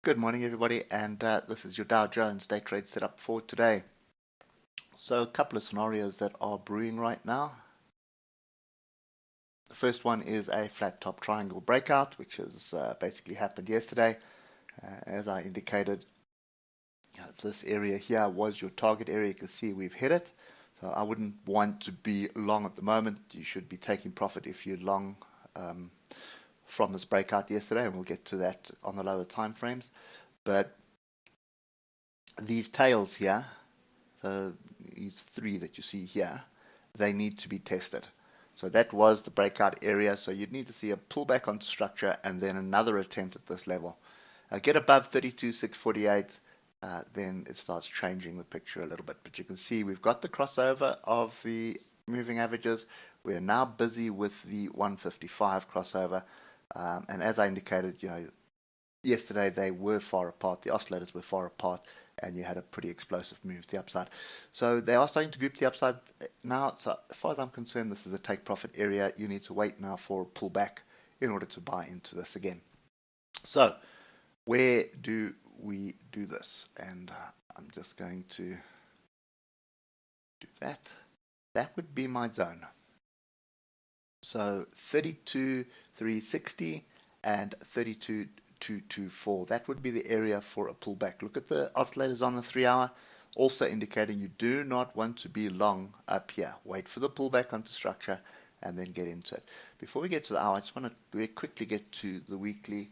Good morning, everybody, and this is your Dow Jones day trade setup for today. So, a couple of scenarios that are brewing right now. The first one is a flat top triangle breakout, which has basically happened yesterday. As I indicated, this area here was your target area. You can see we've hit it. So, I wouldn't want to be long at the moment. You should be taking profit if you're long from this breakout yesterday, and we'll get to that on the lower time frames. But these tails here, so these three that you see here, they need to be tested. So that was the breakout area. So you'd need to see a pullback onto structure and then another attempt at this level. Get above 32,648, then it starts changing the picture a little bit. But you can see we've got the crossover of the moving averages. We are now busy with the 155 crossover. And as I indicated, yesterday they were far apart. The oscillators were far apart, and you had a pretty explosive move to the upside. So they are starting to group the upside now. So as far as I'm concerned, this is a take profit area. You need to wait now for a pullback in order to buy into this again. So where do we do this? And I'm just going to do that. That would be my zone. So 32,360 and 32,224. That would be the area for a pullback. Look at the oscillators on the 3-hour, also indicating you do not want to be long up here. Wait for the pullback onto structure and then get into it. Before we get to the hour, I just want to very quickly get to the weekly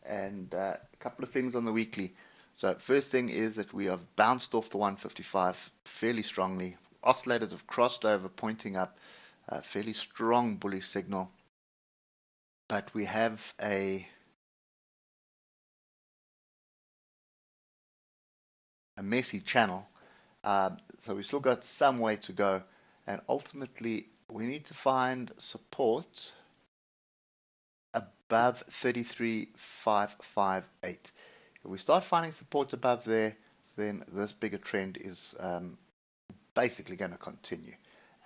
and a couple of things on the weekly. So first thing is that we have bounced off the 155 fairly strongly. Oscillators have crossed over, pointing up. Fairly strong bullish signal, but we have a messy channel, so we've still got some way to go, and ultimately we need to find support above 33,558. If we start finding support above there, then this bigger trend is basically going to continue,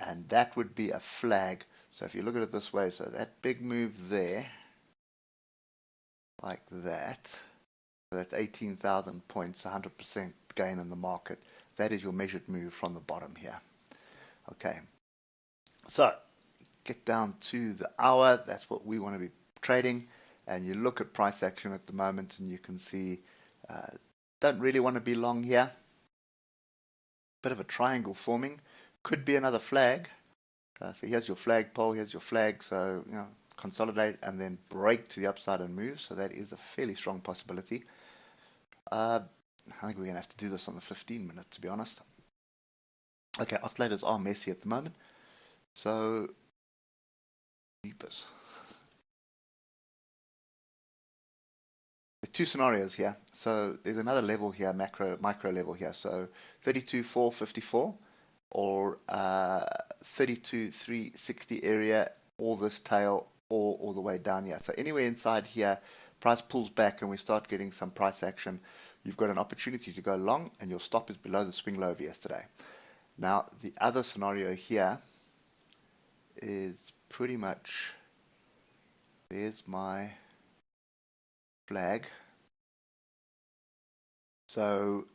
and that would be a flag. So if you look at it this way, so that big move there, like that, so that's 18,000 points, 100% gain in the market. That is your measured move from the bottom here. Okay, so get down to the hour. That's what we want to be trading, and you look at price action at the moment, and you can see don't really want to be long here. Bit of a triangle forming, could be another flag. So here's your flagpole, here's your flag. So consolidate and then break to the upside and move. So that is a fairly strong possibility. I think we're going to have to do this on the 15-minute, to be honest. Okay, oscillators are messy at the moment. So, jeepers. There's two scenarios here. So there's another level here, micro level here. So 32,454 or 32,360 area, or this tail, or all the way down here. So anywhere inside here, price pulls back and we start getting some price action. You've got an opportunity to go long, and your stop is below the swing low of yesterday. Now, the other scenario here is pretty much, there's my flag. So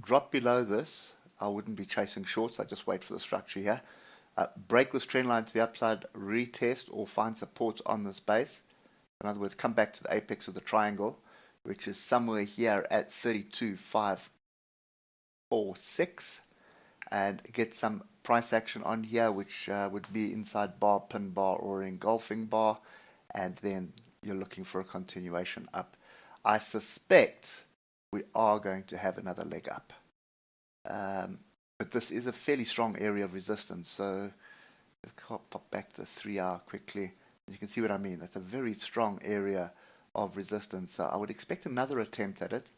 drop below this, I wouldn't be chasing shorts. I just wait for the structure here. Break this trend line to the upside, retest or find support on this base. In other words, come back to the apex of the triangle, which is somewhere here at 32,546, and get some price action on here, which would be inside bar, pin bar, or engulfing bar, and then you're looking for a continuation up. I suspect we are going to have another leg up. But this is a fairly strong area of resistance. So let's pop back to the 3-hour quickly. You can see what I mean. That's a very strong area of resistance. So I would expect another attempt at it.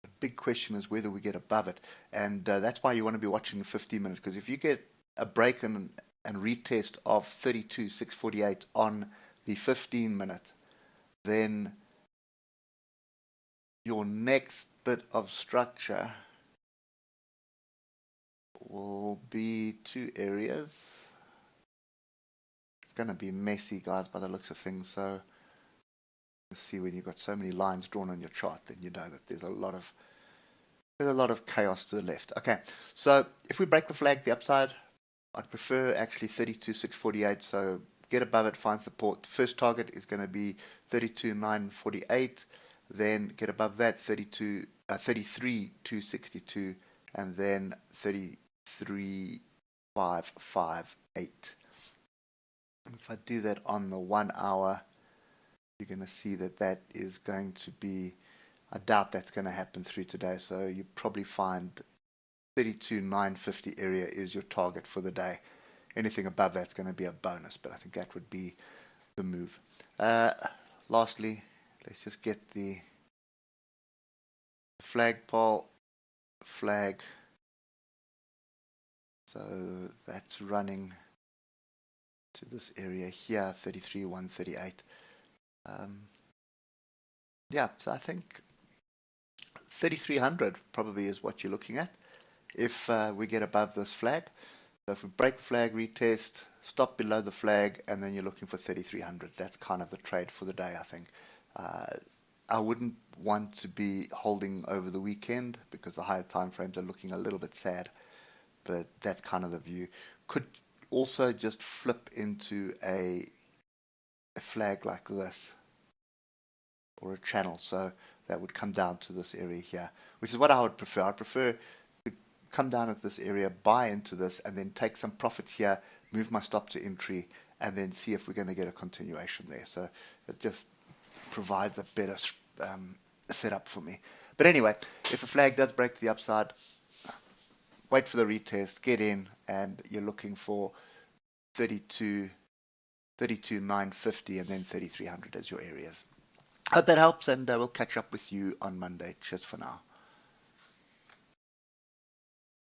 The big question is whether we get above it. And that's why you want to be watching the 15-minute, because if you get a break and retest of 32,648 on the 15-minute, then your next bit of structure will be two areas. It's going to be messy, guys, by the looks of things. So See, when you've got so many lines drawn on your chart, then you know that there's a lot of chaos to the left. Okay, so if we break the flag the upside, I'd prefer actually 32,648. So get above it, find support. First target is going to be 32,948. Then get above that, 33,262, and then 33,558. If I do that on the 1 hour, you're going to see that that is going to be, I doubt that's going to happen through today. So you probably find 32,950 area is your target for the day. Anything above that's going to be a bonus, but I think that would be the move. Lastly, let's just get the flagpole flag. So that's running to this area here, 33,138. Yeah, so I think 3,300 probably is what you're looking at if we get above this flag. So if we break the flag, retest, stop below the flag, and then you're looking for 3,300. That's kind of the trade for the day, I think. I wouldn't want to be holding over the weekend because the higher time frames are looking a little bit sad, but that's kind of the view. Could also just flip into a flag like this or a channel, so that would come down to this area here, which is what I would prefer. I prefer to come down at this area, buy into this, and then take some profit here, move my stop to entry, and then see if we're going to get a continuation there. So it just provides a better setup for me. But anyway, if a flag does break to the upside, wait for the retest, get in, and you're looking for 32,950 and then 3,300 as your areas. Hope that helps, and we'll catch up with you on Monday. Cheers for now.